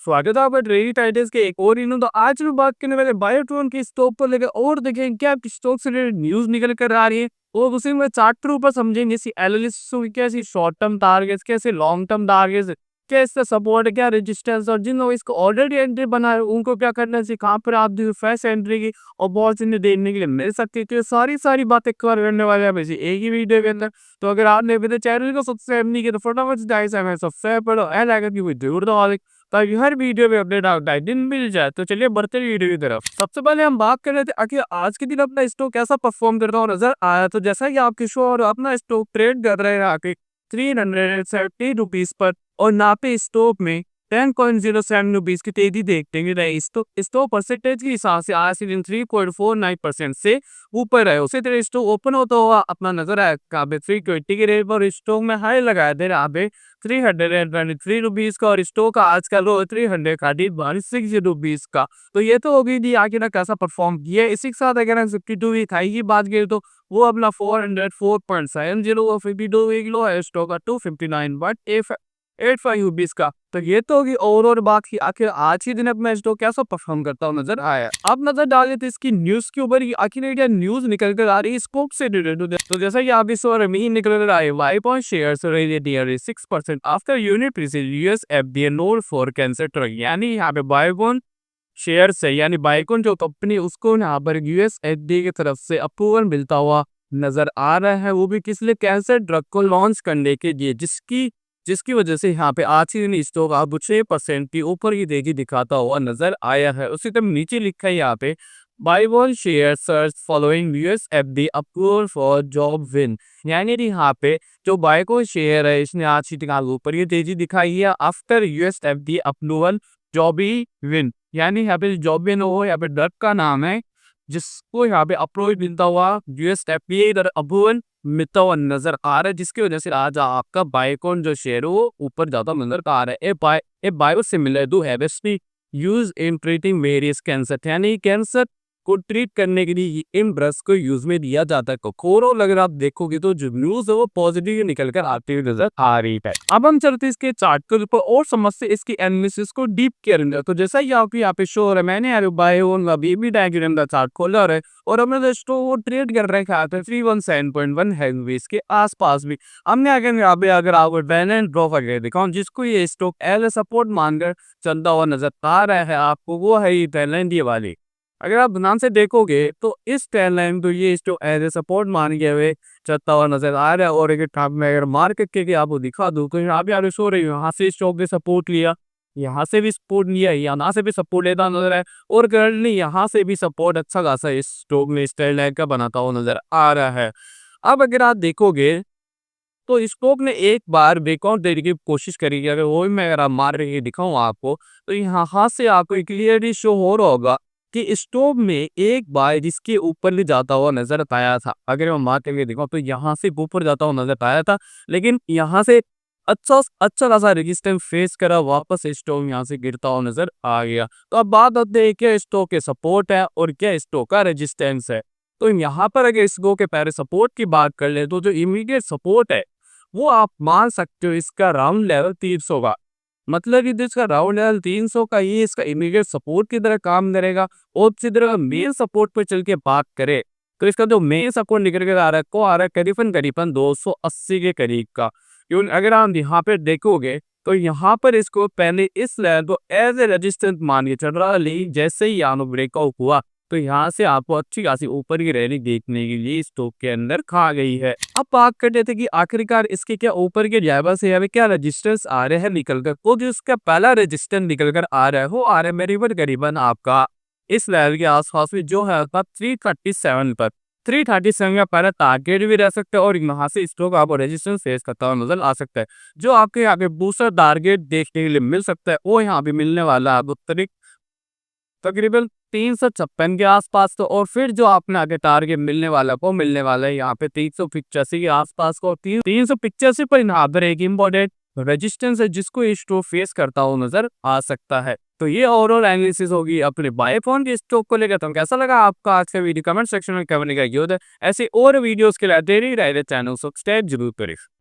स्वागत है आपका ट्रेडी टाइटल्स के एक और तो आज मैं बात करने वाले बायोट्रॉन के स्टॉक पर लेकर और देखें क्या स्टॉक से रिलेटेड न्यूज निकल कर आ रही है और उसी में चार्ट के ऊपर समझेंगे इसी एनालिसिस की कैसी शॉर्ट टर्म टारगेट्स कैसे लॉन्ग टर्म टारगेट्स क्या इसका सपोर्ट क्या रेजिस्टेंस और जिन लोग इसको ऑलरेडी एंट्री बनाए उनको क्या करना चाहिए कहाँ पर आप फ्रेश एंट्री की और बहुत सी देखने के लिए मिल सकती है। तो ये सारी बातें कवर करने वाले हैं वैसे एक ही वीडियो के अंदर। तो अगर आपने अभी तक चैनल को सब्सक्राइब नहीं किया तो फटाफट से सब्सक्राइब करो एंड आगे की जरूर दो ताकि हर वीडियो में अपडेट आपको दिन मिल जाए। तो चलिए बढ़ते हैं वीडियो की तरफ। सबसे पहले हम बात कर रहे थे आखिर आज के दिन अपना स्टॉक कैसा परफॉर्म करता हुआ नजर आया। तो जैसा कि आपके शो और अपना स्टॉक ट्रेड कर रहे हैं आके 370 रुपीज पर और नापे स्टॉक में 10.07 रुपीज की तेजी देखते हैं। स्टॉक परसेंटेज के हिसाब से आज के दिन 3.49% से ऊपर है। उसी तरह स्टॉक ओपन होता हुआ अपना नजर आया 320 के रेट पर स्टॉक में हाई लगाया दे रहा है 323 का और स्टॉक का आज का लो 336 रुपीज का। तो ये तो होगी थी आखिर कैसा परफॉर्म किया। इसी के साथ अगर हम 52 वीक हाई की बात करें तो वो अपना 404.70 और 52 वीक लो है स्टॉक का 259.85 रुपीज का। तो ये तो होगी और बात की आखिर आज ही दिन अपना स्टॉक कैसा परफॉर्म करता हुआ नजर आया। अब नजर डाले थे इसकी न्यूज के ऊपर आखिर क्या न्यूज निकल कर आ रही है स्टॉक से रिलेटेड। तो जैसा कि आप इस बार में निकल कर आए Y point shares rated 6% after unit US FDA nod for cancer drug. यानी यहाँ पे बायोकॉन शेयर्स है यानी बायोकॉन जो कंपनी उसको यहाँ पर यूएस एफडीए की तरफ से अप्रूवल मिलता हुआ नजर आ रहा है, वो भी किस लिए कैंसर ड्रग को लॉन्च करने के लिए, जिसकी वजह से यहाँ पे आज ही दिन स्टॉक अब 6% की ऊपर की तेजी दिखाता हुआ नजर आया है। उसी तरह नीचे लिखा है यहाँ पे Biocon share search following US FDA approval for job win. यानी यहाँ पे जो बायोकॉन शेयर है इसने आज ही दिन ऊपर ये तेजी दिखाई है after US FDA approval जॉबी win. यानी यहाँ पे जॉब विन हो यहाँ पे ड्रग का नाम है जिसको यहाँ पे अप्रूवल मिलता हुआ यूएस एफडीए अप्रूवल मिलता हुआ नजर आ रहा है, जिसकी वजह से आज आपका बायोकॉन जो शेयर है वो ऊपर ज्यादा नजर आ रहा है। ए बायो सिमिलर टू हैवेस्टी use in treating various cancer. यानी कैंसर को ट्रीट करने के लिए इन ब्रश को यूज में दिया जाता है। ओवरऑल अगर आप देखोगे तो जो न्यूज है वो पॉजिटिव निकल कर आती हुई नजर आ रही है। अब हम चलते इसके चार्ट के ऊपर और समझते इसकी एनालिसिस को डीप के अंदर। तो जैसा कि आपको यहाँ पे शो हो रहा है मैंने बायोन अभी भी डायग्राम का चार्ट खोला है और हमने दोस्तों वो ट्रेड कर रखा है 317.1 हैंगवेज के आसपास भी। हमने अगर आपको बैन एंड ड्रॉप अगर दिखाऊं जिसको ये स्टॉक एज सपोर्ट मानकर चलता हुआ नजर आ रहा है आपको, वो है ये ट्रेंड लाइन ये वाली। अगर आप ध्यान से देखोगे तो इस ट्रेंड लाइन तो ये स्टॉक एज ए सपोर्ट मान के हुए चलता हुआ नजर आ रहा है। और अगर मार्केट के आपको दिखा दूं तो यहाँ पे आप सो रही हो यहाँ से स्टॉक ने सपोर्ट लिया, यहाँ से भी सपोर्ट लिया, यहाँ से भी सपोर्ट लेता नजर है और करंटली यहाँ से भी सपोर्ट अच्छा खासा इस स्टॉक में इस ट्रेंड लाइन का बनाता हुआ नजर आ रहा है। अब अगर आप देखोगे तो स्टॉक ने एक बार ब्रेकआउट देने की कोशिश करी, अगर वो भी मैं अगर आप मार रही दिखाऊं आपको तो यहाँ से आपको क्लियरली शो हो रहा होगा कि स्टॉक में एक बार जिसके ऊपर भी जाता हुआ नजर आया था। अगर मैं मार करके दिखाऊं तो यहाँ से ऊपर जाता हुआ नजर आया था, लेकिन यहाँ से अच्छा खासा रेजिस्टेंस फेस करा, वापस स्टॉक यहाँ से गिरता हुआ नजर आ गया। तो अब बात होती है क्या स्टॉक के सपोर्ट है और क्या स्टॉक का रेजिस्टेंस है। तो यहाँ पर अगर स्टॉक के पहले सपोर्ट की बात कर ले तो जो इमीडिएट सपोर्ट है वो आप मान सकते हो इसका राउंड लेवल 300 का, मतलब कि इसका राउंड लेवल 300 का ये इसका इमीडिएट सपोर्ट की तरह काम करेगा। और इसी तरह मेन सपोर्ट पर चल के बात करें तो इसका जो मेन सपोर्ट निकल कर आ रहा है को आ रहा है करीबन 280 के करीब का। क्यों अगर आप यहाँ पे देखोगे तो यहाँ पर इसको पहले इस लेवल को एज ए रेजिस्टेंस मान के चल रहा है, जैसे ही यहाँ ब्रेकआउट हुआ तो यहाँ से आपको अच्छी खासी ऊपर की रैली देखने के लिए स्टॉक के अंदर खा गई है। अब बात करते थे कि आखिरकार इसके क्या ऊपर के ड्राइवर से यहाँ क्या रजिस्टेंस आ रहे हैं निकल कर। तो जो इसका पहला रजिस्टेंस निकल कर आ रहा है वो आ रहा है मेरे करीबन आपका इस लेवल के आसपास में जो है आपका 337 पर। 337 का पहला टारगेट भी रह सकता है और यहाँ से स्टॉक आपको रेजिस्टेंस फेस करता हुआ नजर आ सकता है। जो आपके यहाँ पे दूसरा टारगेट देखने के लिए मिल सकता है वो यहाँ पे मिलने वाला है तकरीबन 356 के आसपास। तो और फिर जो आपने आगे टारगेट मिलने वाला वो मिलने वाला है यहाँ पे 385 के आसपास को। 385 पर यहाँ पर एक इम्पोर्टेंट रेजिस्टेंस है जिसको ये स्टॉक फेस करता हुआ नजर आ सकता है। तो ये ओवरऑल एनालिसिस होगी अपने बायोकॉन के स्टॉक को लेकर। तो कैसा लगा आपका आज का वीडियो कमेंट सेक्शन में कमेंट का यूज है। ऐसे और वीडियोस के लिए डेली चैनल सब्सक्राइब जरूर करें।